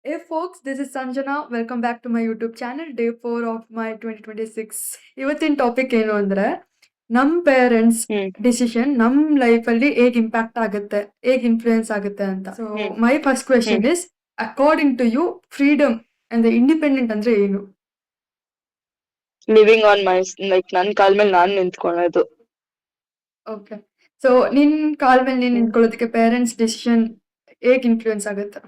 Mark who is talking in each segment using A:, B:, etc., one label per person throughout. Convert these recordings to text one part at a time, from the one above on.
A: Hey folks, this is Sanjana. Welcome back to my YouTube channel, day 4 of my 2026. ಇವತ್ತಿನ topic ಏನು ಅಂದ್ರೆ ನಮ್ಮ parents
B: ಹ್ಮ್
A: decision ನಮ್ಮ ಲೈಫಲ್ಲಿ ಹೇಗೆ ಇಂಪ್ಯಾಕ್ಟ್ ಆಗುತ್ತೆ, ಹೇಗೆ ಇನ್ಫ್ಲೂಯೆನ್ಸ್ ಆಗುತ್ತೆ ಅಂತ. So
B: hmm
A: my first question
B: hmm
A: is, according to you freedom ಅಂದ್ರೆ ಇಂಡಿಪೆಂಡೆಂಟ್ ಅಂದ್ರೆ ಏನು?
B: ಲಿವಿಂಗ್ ಆನ್ ಮೈ ಲೈಕ್ ನನ್ ಕಾಲ್ ಮೇಲೆ ನಾನ್ ನಿಂತ್ಕೊಳ್ಳೋದು.
A: ಓಕೆ, ಸೊ ನಿನ್ ಕಾಲ್ ಮೇಲೆ ನೀನ್
B: ಹ್ಮ್.
A: ನಿಂತ್ಕೊಳ್ಳೋದಕ್ಕೆ ಪೇರೆಂಟ್ಸ್ ಡಿಸಿಷನ್ ಹೇಗೆ ಇನ್ಫ್ಲೂಯೆನ್ಸ್ ಆಗುತ್ತೆ?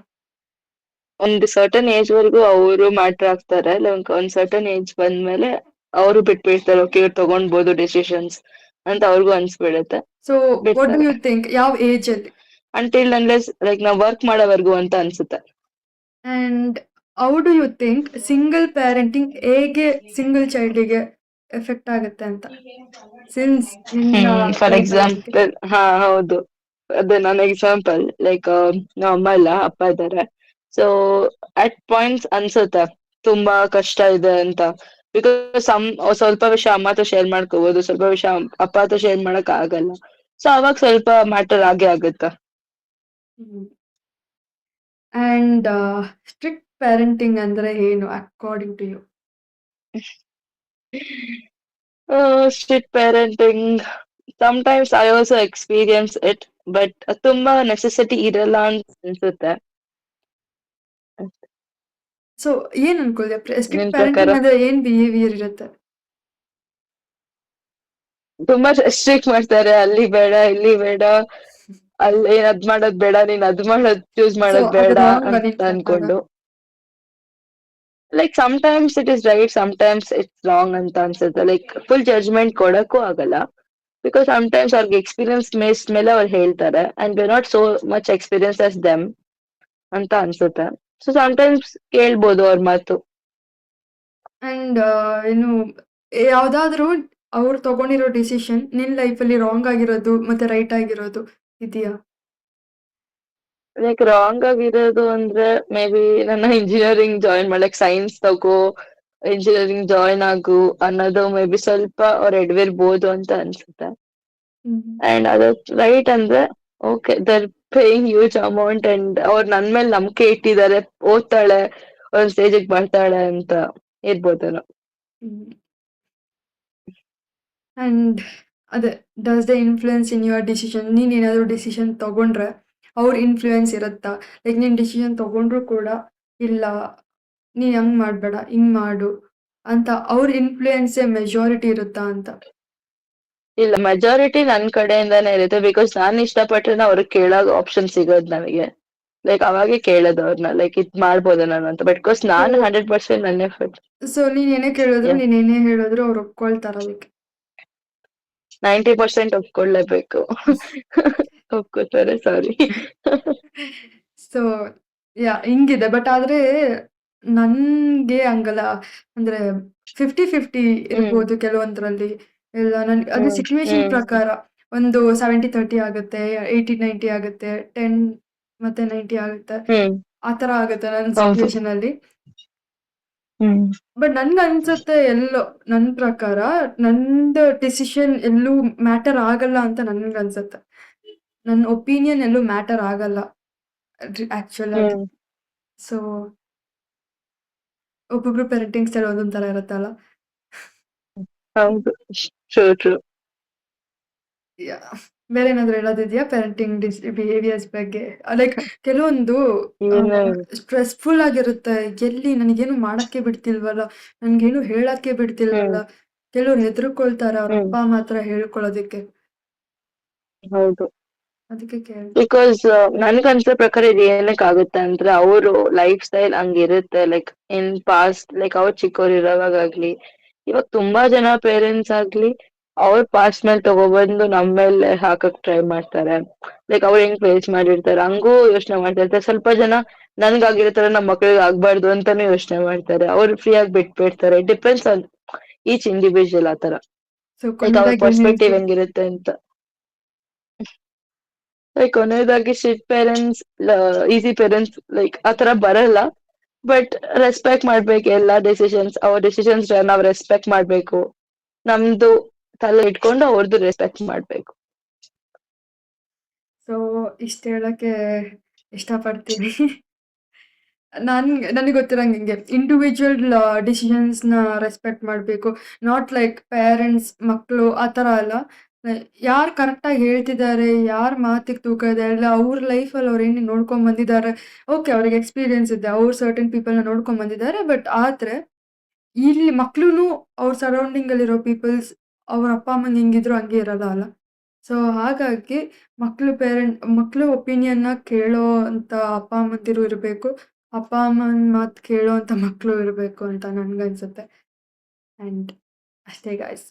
B: ಒಂದು ಸರ್ಟನ್ ಏಜ್ ವರೆಗೂ ಅವರು ಮ್ಯಾಟರ್ ಆಗ್ತಾರೆ. ಲೈಕ್ ಒಂದ್ ಸರ್ಟನ್ ಏಜ್ ಬಂದ್ಮೇಲೆ ಅವರು ಬಿಟ್ಬಿಡ್ತಾರೆ. ಓಕೆ, ಇವ್ರು ತಗೊಂಡ್ಬೋದು ಡಿಸಿಷನ್ಸ್ ಅಂತ ಅವ್ರಿಗೂ ಅನ್ಸ್ಬಿಡುತ್ತೆ,
A: ಸೊ ವಾಟ್ ಡು
B: ಬಿಡ್ತಾರೆ.
A: ಯು ಥಿಂಕ್, ಯಾವ ಏಜ್ ಅಲ್ಲಿ?
B: ಅಂಟಿಲ್ ಅನ್ಲೆಸ್ ಲೈಕ್ ನಾವ್ ವರ್ಕ್ ಮಾಡೋವರೆಗೂ ಅಂತ ಅನ್ಸುತ್ತೆ.
A: And how do you think single parenting ಹೇಗೆ ಸಿಂಗಲ್ ಚೈಲ್ಡಿಗೆ ಎಫೆಕ್ಟ್ ಆಗುತ್ತೆ ಅಂತ, ಸಿನ್ಸ್ ನಿನ್ನ
B: ಫಾರ್
A: ಲೈಫಲ್ಲಿ ಅದಕ್ಕೆ.
B: ಎಕ್ಸಾಂಪಲ್, ಹಾ ಹೌದು, ಅದೇ ನನ್ನ ಎಕ್ಸಾಂಪಲ್. ಲೈಕ್ ನಮ್ಮ ಅಮ್ಮ ಇಲ್ಲ, ಅಪ್ಪ ಇದ್ದಾರೆ. ಸೊ ಅಟ್ ಪಾಯಿಂಟ್ಸ್ ಅನ್ಸುತ್ತೆ ತುಂಬಾ ಕಷ್ಟ ಇದೆ ಅಂತ. ಬಿಕಾಸ್ ಸ್ವಲ್ಪ ವಿಷಯ ಅಮ್ಮ ಹತ್ರ ಶೇರ್ ಮಾಡ್ಕೋಬಹುದು, ಸ್ವಲ್ಪ ವಿಷಯ ಅಪ್ಪ ಹತ್ರ ಶೇರ್ ಮಾಡಕ್ ಆಗಲ್ಲ. ಸೊ ಅವಾಗ ಸ್ವಲ್ಪ ಮ್ಯಾಟರ್ ಆಗೇ ಆಗುತ್ತೆ.
A: ಅಂಡ್ ಸ್ಟ್ರಿಕ್ಟ್ ಪ್ಯಾರೆಂಟಿಂಗ್ ಅಂದ್ರೆ ಏನು according to you?
B: Strict parenting, sometimes I also experience it, but ತುಂಬಾ ನೆಸೆಸಿಟಿ ಇರಲ್ಲ ಅಂತ ಅನ್ಸುತ್ತೆ.
A: ಸೊ ಏನ್ ಅನ್ಕೊಳ್ತೀಯ, ಸ್ಟ್ರಿಕ್ಟ್
B: ನಿನ್ ಪ್ರಕಾರ
A: ಪ್ಯಾರೆಂಟಿಂಗ್ ಅಂದ್ರೆ ಏನ್ ಬಿಹೇವಿಯರ್ ಇರುತ್ತೆ?
B: ತುಂಬಾ ರೆಸ್ಟ್ರಿಕ್ಟ್ ಮಾಡ್ತಾರೆ, ಅಲ್ಲಿ ಬೇಡ ಇಲ್ಲಿ ಬೇಡ, ಅಲ್ಲಿ ಅದ್ ಮಾಡೋದ್ ಬೇಡ, ನೀನ್ ಅದ್ ಮಾಡೋದ್ ಚೂಸ್
A: ಸೊ
B: ಮಾಡೋದ್
A: ಅದು
B: ಬೇಡ
A: ರಾಂಗ್
B: ಅಂತ
A: ನಿನ್ ಪ್ರಕಾರ?
B: ಅನ್ಕೊಂಡು. Like sometimes it is right, sometimes it's wrong ಅಂತ ಅನ್ಸುತ್ತೆ. ಲೈಕ್ ಫುಲ್ ಜಡ್ಜ್ಮೆಂಟ್ ಕೊಡಕ್ಕೂ ಆಗಲ್ಲ, ಬಿಕಾಸ್ ಸಮಟೈಮ್ಸ್ ಅವ್ರಿಗೆ ಎಕ್ಸ್ಪೀರಿಯನ್ಸ್ ಮೇಸ್ ಮೇಲೆ ಅವ್ರು ಹೇಳ್ತಾರೆ, and we not so much experience as them ಅಂತ ಅನ್ಸುತ್ತೆ. ಸೊ ಸಮಟೈಮ್ಸ್ ಕೇಳ್ಬೋದು ಅವ್ರ ಮಾತು.
A: ಅಂಡ್ ಏನು, ಯಾವ್ದಾದ್ರು ಅವ್ರು ತಗೊಂಡಿರೋ ಡಿಸಿಷನ್ ನಿನ್ ಲೈಫಲ್ಲಿ ರಾಂಗ್ ಆಗಿರೋದು ಮತ್ತೆ ರೈಟ್ ಆಗಿರೋದು ಇದೆಯಾ?
B: ಲೈಕ್ ರಾಂಗ್ ಆಗಿರೋದು ಅಂದ್ರೆ ಮೇ ಬಿ ನನ್ನ ಇಂಜಿನಿಯರಿಂಗ್ ಜಾಯಿನ್ ಮಾಡಕ್ ಸೈನ್ಸ್ ತಗೋ, ಇಂಜಿನಿಯರಿಂಗ್ ಜಾಯಿನ್ ಆಗು ಅನ್ನೋದು ಮೇ ಬಿ ಸ್ವಲ್ಪ ಅವ್ರು ಎಡವಿರ್ಬೋದು ಅಂತ ಅನ್ಸುತ್ತೆ. ಅಂಡ್ ಅದು ರೈಟ್ ಅಂದ್ರೆ okay, they're paying huge amount and ಅವ್ರು ನನ್ ಮೇಲೆ ನಂಬಿಕೆ ಇಟ್ಟಿದ್ದಾರೆ, ಓದ್ತಾಳೆ, ಒಂದ್ ಸ್ಟೇಜಿಗೆ ಬರ್ತಾಳೆ ಅಂತ ಇರ್ಬೋದೇನೋ.
A: ಅಂಡ್ ಅದೇ, does the influence in your decision? ನೀನ್ ಏನಾದ್ರು ಡಿಸಿಷನ್ ತಗೊಂಡ್ರೆ ಅವ್ರ ಇನ್ಫ್ಲುಯೆನ್ಸ್ ಇರುತ್ತಾ? ಲೈಕ್ ನೀನ್ ಡಿಸಿಷನ್ ತಗೊಂಡ್ರು ಕೂಡ, ಇಲ್ಲ ನೀನ್ ಹಂಗ್ ಮಾಡ್ಬೇಡ ಹಿಂಗ್ ಮಾಡು ಅಂತ ಅವ್ರ ಇನ್ಫ್ಲುಯೆನ್ಸೇ ಮೆಜಾರಿಟಿ ಇರುತ್ತಾ ಅಂತ?
B: ಇಲ್ಲ, ಮೆಜಾರಿಟಿ ನನ್ ಕಡೆಯಿಂದಾನೇ ಇರುತ್ತೆ. ಬಿಕಾಸ್ ನಾನ್ ಇಷ್ಟಪಟ್ರೆ ಅವ್ರಿಗೆ ಕೇಳೋ ಆಪ್ಷನ್ ಸಿಗೋದು ನನಗೆ. ಲೈಕ್ ಅವಾಗೆ ಕೇಳೋದು ಅವ್ರನ್ನ, ಲೈಕ್ ಇದ್ ಮಾಡ್ಬೋದ ನಾನು ಅಂತ. ಬಿಕಾಸ್
A: ಸೊ
B: ನಾನು 100% ನನ್ನ ಎಫರ್ಟ್.
A: ಸೊ ನೀನ್ ಏನೇ ಕೇಳಿದ್ರು, ನೀನ್ ಏನೇ ಹೇಳಿದ್ರು ಅವ್ರು ಒಪ್ಕೊಳ್ತಾರ ಅದಕ್ಕೆ?
B: 90% ಒಪ್ಕೊಳ್ಳೇಬೇಕು. ಒಪ್ಕೋತಾರೆ, ಸಾರಿ.
A: ಸೊ ಯಾ ಹಿಂಗಿದೆ. ಬಟ್ ಆದ್ರೆ ನನ್ಗೆ ಹಂಗಲ್ಲ. ಅಂದ್ರೆ 50-50
B: ಹ್ಮ್
A: ಇರ್ಬೋದು ಕೆಲವೊಂದ್ರಲ್ಲಿ. ಇಲ್ಲ ಅದು
B: ಹ್ಮ್
A: ಸಿಚುವೇಶನ್
B: ಹ್ಮ್
A: ಪ್ರಕಾರ. ಒಂದು 70-30 ಆಗುತ್ತೆ, 80-90 ಆಗುತ್ತೆ, 10 ಮತ್ತೆ 90 ಆಗುತ್ತೆ.
B: ಹ್ಮ್
A: ಆ ತರ ಆಗುತ್ತೆ ನನ್ನ
B: ಹೌದು.
A: ಸಿಚುವೇಶನ್ ಅಲ್ಲಿ.
B: ಹ್ಮ್
A: ಬಟ್ ನನ್ಗೆ ಅನ್ಸುತ್ತೆ ಎಲ್ಲೋ, ನನ್ ಪ್ರಕಾರ ನಂದು ಡಿಸಿಷನ್ ಎಲ್ಲೂ ಮ್ಯಾಟರ್ ಆಗಲ್ಲ ಅಂತ ನನ್ಗೆ ಅನ್ಸುತ್ತೆ. ನನ್ನ ಒಪಿನಿಯನ್ ಎಲ್ಲೂ ಮ್ಯಾಟರ್ ಆಗಲ್ಲ ಆಕ್ಚುಲ್ ಆಗಿ.
B: ಹ್ಮ್
A: ಸೊ ಒಬ್ಬೊಬ್ರು ಪೇರೆಂಟಿಂಗ್ ಸ್ಟೈಲ್ ಒಂದೊಂದ್ ತರ ಇರುತ್ತಲ್ಲ.
B: ಹೌದು, ಟ್ರೂ ಟ್ರೂ.
A: ಬೇರೆ ಏನಾದ್ರು ಹೇಳೋದಿದ್ಯಾ ಪೇರೆಂಟಿಂಗ್ ಬಿಹೇವಿಯರ್ಸ್ ಬಗ್ಗೆ? ಲೈಕ್ ಕೆಲವೊಂದು
B: ಏನು
A: ಸ್ಟ್ರೆಸ್ಫುಲ್ ಆಗಿರುತ್ತೆ. ಎಲ್ಲಿ ನನಗೇನು ಮಾಡಕ್ಕೆ ಬಿಡ್ತಿಲ್ವಲ್ಲ, ನನ್ಗೇನು ಹೇಳಕ್ಕೆ
B: ಹ್ಮ್
A: ಬಿಡ್ತಿಲ್ವಲ್ಲ. ಕೆಲವ್ರು ಹೆದರ್ಕೊಳ್ತಾರೆ ಅವ್ರ
B: ಹ್ಮ್
A: ಅಪ್ಪ ಅಮ್ಮ ಹತ್ರ ಹೇಳ್ಕೊಳ್ಳೋದಿಕ್ಕೆ.
B: ಹೌದು.
A: ಅದಕ್ಕೆ ಕೇಳಿ.
B: ಬಿಕಾಸ್ ನನ್ಗನ್ಸೋ ಪ್ರಕಾರ ಇದು ಏನಕ್ಕೆ ಆಗುತ್ತೆ ಅಂದ್ರೆ ಅವರು ಲೈಫ್ ಸ್ಟೈಲ್ ಹಂಗಿರುತ್ತೆ. ಲೈಕ್ ಇನ್ ಪಾಸ್ಟ್, ಲೈಕ್ ಅವ್ರು ಚಿಕ್ಕವ್ರು ಇರೋವಾಗ್ಲಿ, ಇವಾಗ ತುಂಬಾ ಜನ ಪೇರೆಂಟ್ಸ್ ಆಗ್ಲಿ ಅವ್ರ ಪಾಸ್ಟ್ ಮೇಲೆ ತಗೊಬಂದು ನಮ್ಮ ಮೇಲೆ ಹಾಕಕ್ ಟ್ರೈ ಮಾಡ್ತಾರೆ. ಲೈಕ್ ಅವ್ರು ಹೆಂಗ್ ಫೇಸ್ ಮಾಡಿರ್ತಾರೆ ಹಂಗೂ ಯೋಚನೆ ಮಾಡ್ತಿರ್ತಾರೆ. ಸ್ವಲ್ಪ ಜನ ನನ್ಗಾಗಿರೋ ತರ ನಮ್ಮ ಮಕ್ಳಿಗೆ ಆಗ್ಬಾರ್ದು ಅಂತಾನೆ ಯೋಚನೆ ಮಾಡ್ತಾರೆ. ಅವ್ರು ಫ್ರೀ ಆಗಿ ಬಿಟ್ಬಿಡ್ತಾರೆ. ಡಿಪೆಂಡ್ಸ್ ಆನ್ ಈಚ್ ಇಂಡಿವಿಜುವಲ್ ಆತರ.
A: ಸೊ
B: ಲೈಕ್ ಅವ್ರ
A: ಕೊನೆದಾಗಿ ಏನ್
B: ಪರ್ಸ್ಪೆಕ್ಟಿವ್
A: ಹೇಳ್ತೀಯ?
B: ಹೆಂಗಿರುತ್ತೆ ಅಂತ. ಲೈಕ್ ಕೊನೆಯದಾಗಿ strict parents, easy parents like ಆತರ ಬರಲ್ಲ. ಬಟ್ ರೆಸ್ಪೆಕ್ಟ್ ಮಾಡ್ಬೇಕು ಎಲ್ಲಾ ಡಿಸಿಷನ್ಸ್. ಅವ್ರ ಡಿಸಿಷನ್ಸ್ ನಾವ್ ರೆಸ್ಪೆಕ್ಟ್ ಮಾಡ್ಬೇಕು. ನಮ್ದು ತಲೆ ಇಟ್ಕೊಂಡು ಅವ್ರದ್ದು ರೆಸ್ಪೆಕ್ಟ್ ಮಾಡ್ಬೇಕು.
A: ಸೊ ಇಷ್ಟ ಹೇಳಕ್ಕೆ ಇಷ್ಟಪಡ್ತೀನಿ. ನನಗೆ ಗೊತ್ತಿರಂಗೆ ಹಿಂಗೆ ಇಂಡಿವಿಜುವಲ್ ಡಿಸಿಷನ್ಸ್‌ನ ರೆಸ್ಪೆಕ್ಟ್ ಮಾಡಬೇಕು. ನಾಟ್ ಲೈಕ್ ಪೇರೆಂಟ್ಸ್, ಮಕ್ಕಳು ಆ ಥರ ಅಲ್ಲ. ಯಾರು ಕರೆಕ್ಟಾಗಿ ಹೇಳ್ತಿದ್ದಾರೆ, ಯಾರ ಮಾತಿಗೆ ತೂಕ ಇದೆ, ಇಲ್ಲ ಅವ್ರ ಲೈಫಲ್ಲಿ ಅವ್ರು ಏನೇನು ನೋಡ್ಕೊಂಡ್ ಬಂದಿದ್ದಾರೆ. ಓಕೆ, ಅವ್ರಿಗೆ ಎಕ್ಸ್‌ಪೀರಿಯನ್ಸ್ ಇದೆ. ಅವ್ರು ಸರ್ಟನ್ ಪೀಪಲ್‌ನ ನೋಡ್ಕೊಂಡ್ ಬಂದಿದ್ದಾರೆ. ಬಟ್ ಆದ್ರೆ ಇಲ್ಲಿ ಮಕ್ಳುನು ಅವ್ರ ಸರೌಂಡಿಂಗಲ್ಲಿರೋ ಪೀಪಲ್ಸ್ ಅವ್ರ ಅಪ್ಪ ಅಮ್ಮಂಗೆ ಹೆಂಗಿದ್ರು ಹಂಗೆ ಇರಲ್ಲ ಅಲ್ಲ. ಸೊ ಹಾಗಾಗಿ ಮಕ್ಳು ಒಪಿನಿಯನ್‌ನ ಕೇಳೋ ಅಂತ ಅಪ್ಪ ಅಮ್ಮಂದಿರು ಇರ್ಬೇಕು. ಅಪ್ಪ ಅಮ್ಮನ ಮಾತು ಕೇಳೋ ಅಂತ ಮಕ್ಳು ಇರ್ಬೇಕು ಅಂತ ನನ್ಗನ್ಸುತ್ತೆ. ಆಂಡ್ ಅಷ್ಟೇ ಗಾಯ್ಸ್.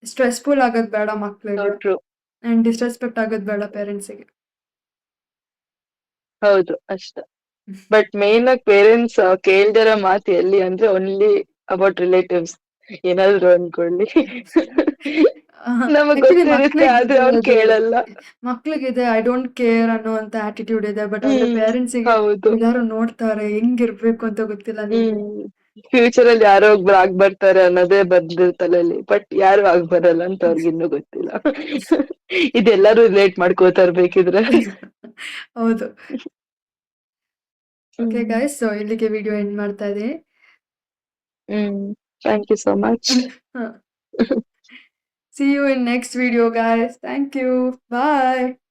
A: ಸ್ಟ್ರೆಸ್‌ಫುಲ್ ಆಗೋದ್ ಬೇಡ
B: ಸೊ
A: ಮಕ್ಳಿಗೆ.
B: ಟ್ರೂ.
A: ಆಂಡ್ ಡಿಸ್‌ರೆಸ್ಪೆಕ್ಟ್ ಆಗೋದ್ ಬೇಡ ಪೇರೆಂಟ್ಸಿಗೆ.
B: ಹೌದು ಅಷ್ಟೇ. ಬಟ್ ಮೇನ್ ಆಗಿ ಪೇರೆಂಟ್ಸ್ ಕೇಳ್ದಿರೋ ಮಾತು ಎಲ್ಲಿ ಅಂದ್ರೆ ಓನ್ಲಿ ಅಬೌಟ್ ರಿಲೇಟಿವ್ಸ್. ಏನಾದ್ರು ಅನ್ಕೊಳ್ಳಿ. ನಮಗ್
A: ಆಕ್ಚುಲಿ
B: ಗೊತ್ತಿರುತ್ತೆ ಆದ್ರೆ ಅವ್ರು ಕೇಳಲ್ಲ.
A: ಮಕ್ಳಿಗಿದೆ ಐ ಡೋಂಟ್ ಕೇರ್ ಅನ್ನುವಂತ ಆಟಿಟ್ಯೂಡ್ ಇದೆ. ಬಟ್ ಆದ್ರೆ
B: ಹ್ಮ್.
A: ಪೇರೆಂಟ್ಸಿಗೆ
B: ಹೌದು.
A: ಎಲ್ಲಾರು ನೋಡ್ತಾರೆ, ಹೆಂಗಿರ್ಬೇಕು ಅಂತ ಗೊತ್ತಿಲ್ಲ ನಿಮ್ಗೆ.
B: ಹ್ಮ್. ಫ್ಯೂಚರ್ ಅಲ್ಲಿ ಯಾರೋ ಒಬ್ರು ಆಗ್ ಬರ್ತಾರೆ ಅನ್ನೋದೇ ಬಂದಿರ್ ತಲೆಯಲ್ಲಿ. ಬಟ್ ಯಾರು ಆಗ್ ಬರಲ್ಲ ಅಂತ ಅವ್ರಿಗೆ ಇನ್ನೂ ಗೊತ್ತಿಲ್ಲ. ಇದೆಲ್ಲರೂ ರಿಲೇಟ್ ಮಾಡ್ಕೋತಾರ ಬೇಕಿದ್ರೆ.
A: ಹೌದು. Okay
B: hmm.
A: ಗೈಸ್, ಸೊ ಇಲ್ಲಿಗೆ ವಿಡಿಯೋ ಎಂಡ್ ಮಾಡ್ತಾ ಇದೀನಿ.
B: Hmm. Thank you so much.
A: See you in next video guys. Thank you. Bye.